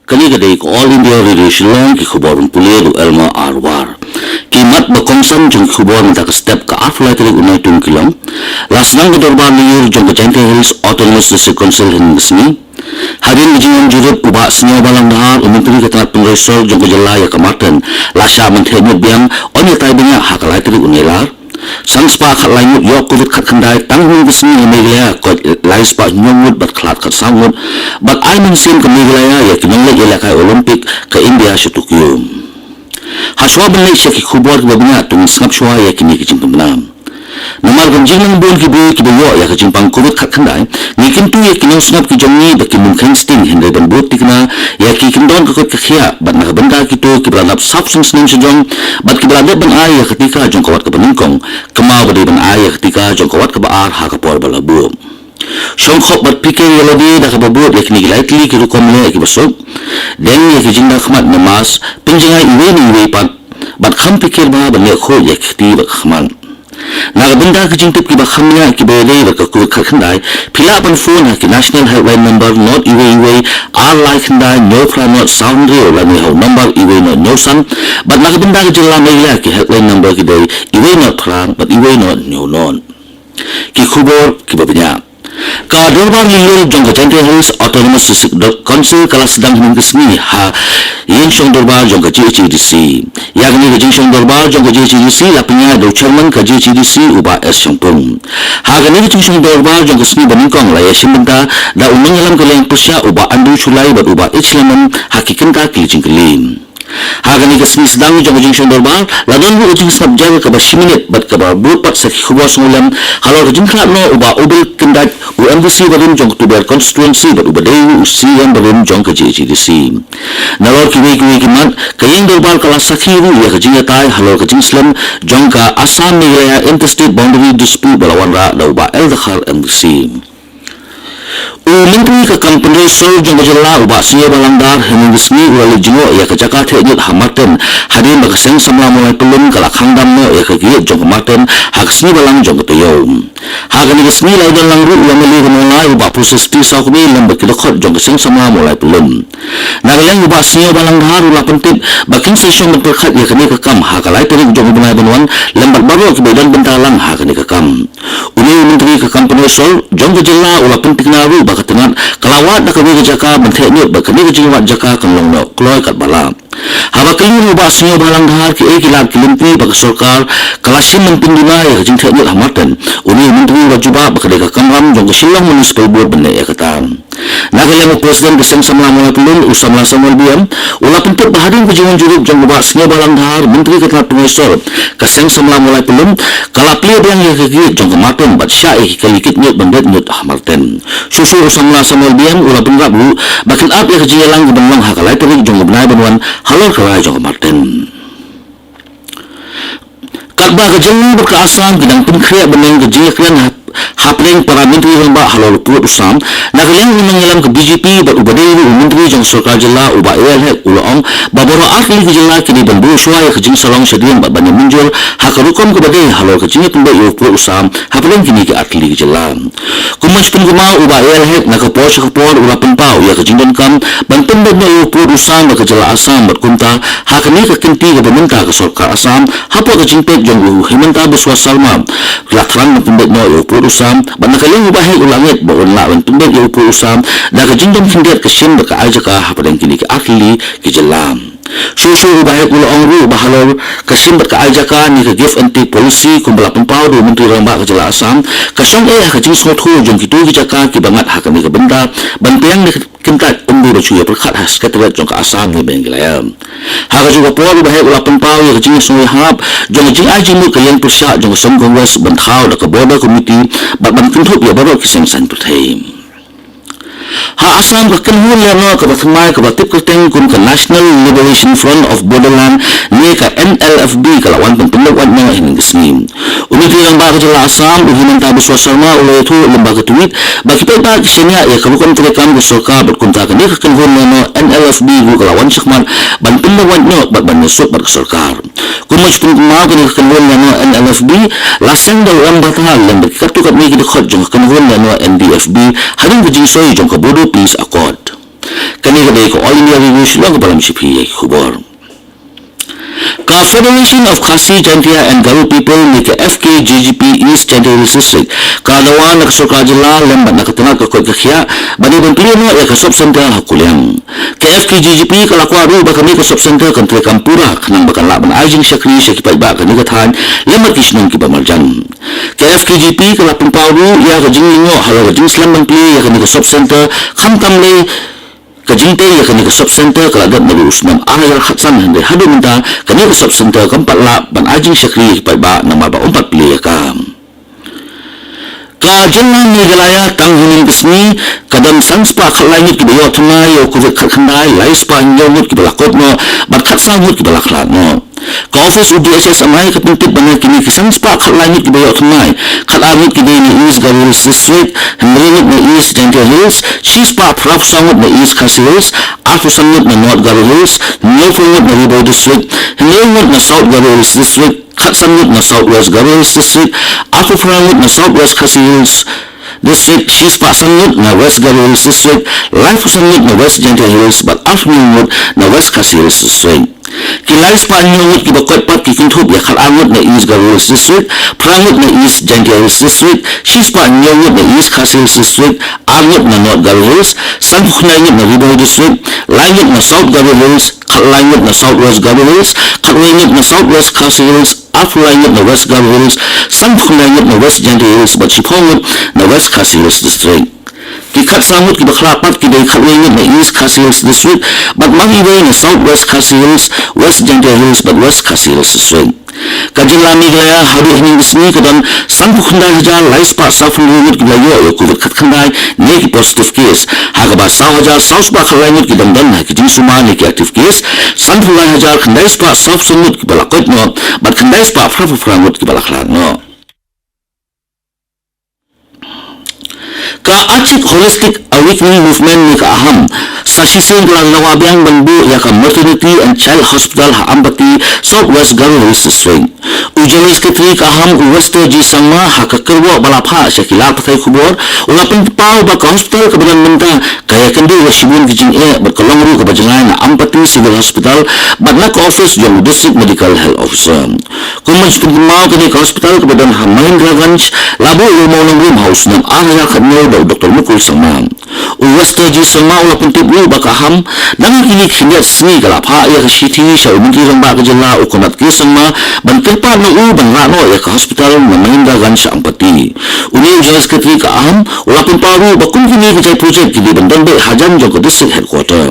Kani ko All India Radio Shillong ki khubarun puliru elma arwar. Kimat bakongsan jong khubor minta ka step ka afla tali unai tung kilong. Lasnang ka dorbar liyur jong ka Jaintia Hills Autonomous District Council hingisni. Harin jingan jurut uba senyawa balang dahar umintri ka tanat penresor jong ka jalaya ka marten. Lasya menthenyut biang onya taibanya hakalai tali unelar. Sanspa khat lainut yok covid khat khandai tanghung gisni meglaya ko laispa nyongmut bat khlat khat samut bat ai mensin ka meglaya ya kinongle ilakai Olympic ka India shi Tokyo haswa benle shaki khubor ka banya tung snap shwa ya kini kijing pemnam Namal ganjing ng buwan ki bayo ya kajing pang covid khat khandai nikin tu ya kinong snap ki jongni ba kimung khangsting hindai ban bot tikna ya ki kindon ka kot khia bat na banda kito ki bradap sapsung snem sejong bat ki bradap ban ai ya ketika jong kawat ka baningkong kemau bade ban ai ya ketika jong kawat ka baar ha ka por balabu Shong khop bat pikir yaladi da ka babut ya kini likely ki rukom le ki basuk den ya ki jinda khmat namas pinjingai iwe pat bat kham pikir ba ban le kho ya khti ba khman Nagabenda ka jingtip ki bakhamnya ki bele ba ka ku khandai phila ban phone ki national helpline number not iwe are like khandai no fra not sound real la ni ho number iwe no san but nagabenda ka jilla meya ki helpline number ki dei iwe not fra but iwe not no non ki khubor ki babnya ka dorban liyur jong ka Jaintia Hills Autonomous District Council kala sedang hingisni ha yin shong dorbar jong ka GHDC yagni ka jing shong dorbar jong ka GHDC lapnya do chairman ka GHDC uba S shongpung ha gani ka jing shong dorbar jong ka sni baningkong la ya shimbenta da unang alam ka leng pusya uba andu chulai bat uba ichiaman hakikan ka kilijing kelim Hagani kasni sedang jong jing shong dorbar ladon bu jing snap jaga ka ba shiminit bat ka ba bu pat sa khubos ngulam halo jing khat no uba ubel kendat UMDC barin jong tuber constituency bat uba dei usian barin jong ka GHDC nalor kiwi kimat kayeng dorbar kala sakhiru ya ka jing tai halo ka jing slam jong ka Assam Meghalaya interstate boundary dispute balawan ra da uba el dakhar MDC Menteri ka Kampung Sol jong jalla uba siya balangdar hingisni wali jingo ya ka Jakarta nyut hamaten hadim ba kaseng samla mulai pelum kala khangdam no ya ka gi jong hamaten haksni balang jong peyo hagani gisni laudan langru yang meli nolai uba proses ti sa kubi lam ba kidokot jong kaseng samla mulai pelum nagalang uba siya balangdar ula pentit baking session berkhat ya kani ka kam hakalai teri jong benai benwan lambat baru ke badan bentalang hakani ka kam uni menteri ka Kampung Sol jong jalla ula pentit naru ba katengat kalawat da kabi jaka bentheknyut ba kani jiwat jaka kanlong no kloi kat bala haba kali ba sinyo balang dhar ki ekilak kilimpi ba sarkar kalasim mentinduna ya jing theknyut hamatan uni menteri wajiba ba kadeka kamram jong Shillong municipal board benne ya katan nagalang presiden beseng samla mulai pelun usamla samul biam ula pentuk bahadin kujiwan juruk jong ba sinyo balang dhar menteri ketat pengesor kaseng samla mulai pelun kalapli yang ya kegi jong kematen bat syai kalikit nyut bandet nyut ahmarten susu usamla samul biam ula penggap lu bakin ap ya kejialang kebenlang hakalai terik jong benai benwan halor kalai jong kematen Kadba kejeng berkeasam gidang penkriak beneng kejiakan hapling para menteri lembak halor put usam nagalang mengelam ke BJP bat ubadai menteri jong sarkar jela uba elhek ulong baboro akli ke jela kini bandu suai kejing salong sedian bat banyak muncul hakarukom ke badai halor kejing pembai put usam hapling kini ke akli ke jela kumas pengguma uba elhek nakapor sakapor ula penpau ya kejing dan kam banten banyak put usam ke jela asam bat kunta hakani ke kenti ke pemerintah ke sarkar asam hapo kejing pet jong himanta beswas salma lakran pembai no usam banakaling ubahai ulangit baon la tumbek yo usam da kajindom hindiat kesim baka ajaka hapadang kini ke akli ke jelam susu ubahai ulong ru bahalor kesim baka ajaka ni ke give anti policy kumbala pempau do menteri rambak ke jela asam kasong kajing sothu jong kitu ke jaka ki bangat hakani ke benda bantiang ni kentat umbi bacuya perkhat has katrat jong ke asam ni benggelayam haka juga por ubahai ula pempau ya kajing soi hap jong jing aji mu ke yang pusat jong som kongres benthau da ke border committee bat ban kuntup ya baru kiseng san perthaim ha asam ka kenhun ya no ka bathmai ka batip kerteng kun ka National Liberation Front of Borderland ni ka NLFB ka lawan penpendawan na hingisni umiti ang ba ka jela asam uhinan tabu swasarma ulay itu lembaga tuwit baki pa kisenya ya kabukan terekam ku sarkar bat kunta ka ni ka kenhun ya no NLFB ku ka lawan sakman ban pendawan no bat ban nesuk bat ka sarkar kumaj pun kumau ka ni ka kenhun ya no NLFB laseng dalam batahal lembaga katukat ni ki dekhot jong ka kenhun ya no NDFB haring kejing soy jong Bodo Peace Accord. Kani kini kadai ko All India Radio Shillong ke balam sipi khubor. Ka Federation of Khasi Jantia and Garo People ni ke FKGGP East Jantia District ka dawa na kasukra jila lembat na katana ka koi kakhia bani bantuan no ya kasop center hakuliang ke FKGGP ka lakwa ru ba kami kasop center kan tre kampura kanang bakan laban ajing syakri syakipai ba kan nikathan lembat kisnong ki bamarjan ke FKGP ka lapun paru ya ka jinglingo hala ka jing slam bantuan ya kan kasop center khamtam le kajinte ya kani ka sub center ka adat malus nam ayar khatsan hande hadu minta kani ka sub center kampat la ban ajing syakri pai ba nam ba umpat pilih ka jenang ni galaya tang huning kesni kadam sanspa khalai ki bayo thunai yo ku khandai lai spa nyomut ki balakot no bat khatsan hut ki balaklat no ka office UDSS amai ka pintit bangai kini kisan spa khalai ki bayo thunai khalamit ki ni is garul district hemrinit na east Jantia Hills shispa praf sangut na east Khasi Hills afu sangut na north garul hills nyofungut na ribo district hemrinit na south garul district Khatsangut na Southwest Garo Hills District, Aku Frangut na Southwest Khasi Hills District, Shispa Sangut na West Garo Hills District, Laifu Sangut na West Jantia Hills, but Afnungut na West Khasi Hills District. Kilais pa nyungut ki bakot pat ki kinthub ya khalangut na East Garo Hills District, Prangut na East Jantia Hills District, Shispa nyungut na East Khasi Hills District, Angut na North Garo Hills, Sankhunayut na Ribo District, Langut na South Garo Hills, Khalangut na Southwest Garo Hills, Khalangut na Southwest Khasi Hills, Aflangut na West Garo Hills, Sankhunayut na West Jantia Hills, but Chipongut na West Khasi Hills District. Kikat samut ki baklapat ki day khalwengut na East Khasi Hills District, but magiway na Southwest Khasi Hills, West Jantia Hills, but West Khasi Hills District. Kajila miglaya haru hining disni kadan sanpu khandai hajar laispa safungut ki layo yo covid khat khandai ne ki positive case hagaba saw hajar sauspa khalwengut ki damdan na ki jinsuma ne ki active case sanpu lai hajar khandai spa safsungut ki balakot no but khandai spa frangut ki balaklan no ka Achik Holistic Awakening Movement ni ka aham sasising kelang nawabiang bambu ya ka Maternity and Child Hospital ha Ambati Southwest Garo Hills District Ujali Sekretari ka aham Uwester Ji Sangma ha ka kerwa balapha syakila pathai kubor ulapin pau ba ka hospital kebadan menta kaya kendi wa shibun vijing berkolong ru ke bajangai na Ambati Civil Hospital badna ka office jong District Medical Health Officer kumaj pintimau kini ka hospital kebadan ha Mahindra Ganj labu ilmu room house nam area khamno Dr. Mukul Sangma Uwester Ji Sangma ulapin tibu bakaham nang kini khiniat sni galapha ya ka shiti sha umki ramba ka jilla ukunat ki Sangma bantirpa no u banrano ya ka hospital na Mahindra Ganj Ambati uni ujala sekretari ka aham ulapin paru bakun kini ka project kini bandan be hajan jong district headquarter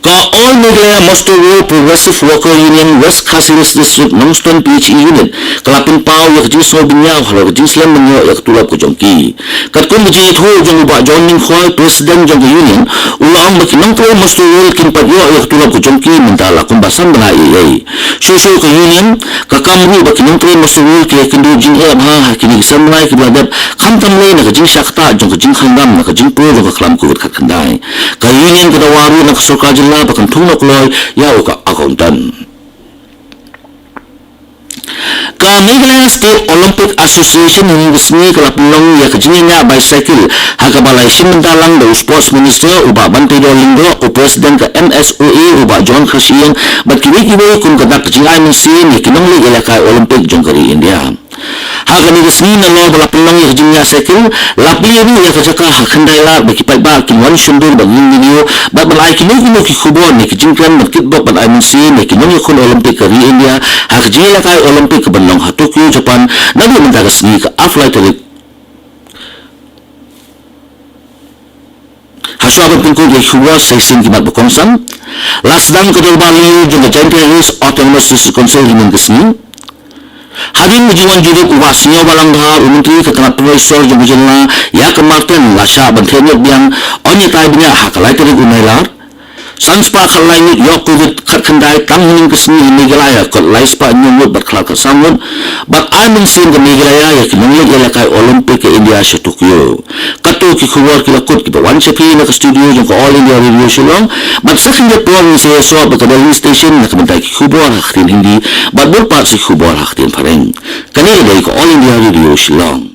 ka All Media Mosto Rural Progressive Worker Union West Khasi Hills District Nongstone PHE Unit kalapin pau ya kajing so binyaw halo kajing slam menyo ya ketulap ko jongki katkun biji thu jong ba joining khoi president jong union ulang makinong to Mosto Rural kin padyo ya ketulap ko jongki mentala kumbasan bana ei so ka union kakamru bakinong to Mosto Rural ke kindu jing ha kini samlai ki bladap khamtam le na kajing sakta jong kajing khandam na kajing pro jong khalam ko khat khandai ka union ka dawaru na sarkar jilla bakan thunok loy ya ka accountant ka Meghalaya State Olympic Association ng Disney kalapulong ya kajinya bicycle hakabalay simantalang daw sports minister uba Bantay Linggo o president ka MSOA uba John Khashiyang batkiwikiwi kung kadak kajingay minsin ni kinongli ilakay Olympic jong kari India Hakani Disney na lo balapulong ya kajinya cycle lapiru ya kajaka hakandai la bakipai ba kinwan shundur baging video babalay kinukino kikubon ni kajingkan matkitbok balay minsin ni kinongli kun Olympic kari India hakajinya ilakay Olympic kabanong ha Tokyo, Japan nabi mentagas ni ka aflay talit hasuabat pingkul ya huwa sa isin kimat bakongsan lasdang kadalbali yung Jantia Hills Autonomous District Council himan kasni Hadin mujiwan juruk uwasnya balang dahar umentri ketengat profesor yung bujanla ya kemarten lasya banthenyot biang onyetai binya hakalay talit unailar Sanspa kalainit yok covid khat khandai tam hining kesni Meghalaya kot laispa nyumut berkelak kesangun bat I mensin ke Meghalaya ya kinonglit ilakai Olympic ke India se Tokyo kato ki khuwar ki lakut ki bawan sepi na ke studio jong ko All India Radio Shillong bat sakin je puang se so ba Delhi station na kementai ki khubor haktin hindi bat berpat si khubor haktin pareng kani dari ko All India Radio Shillong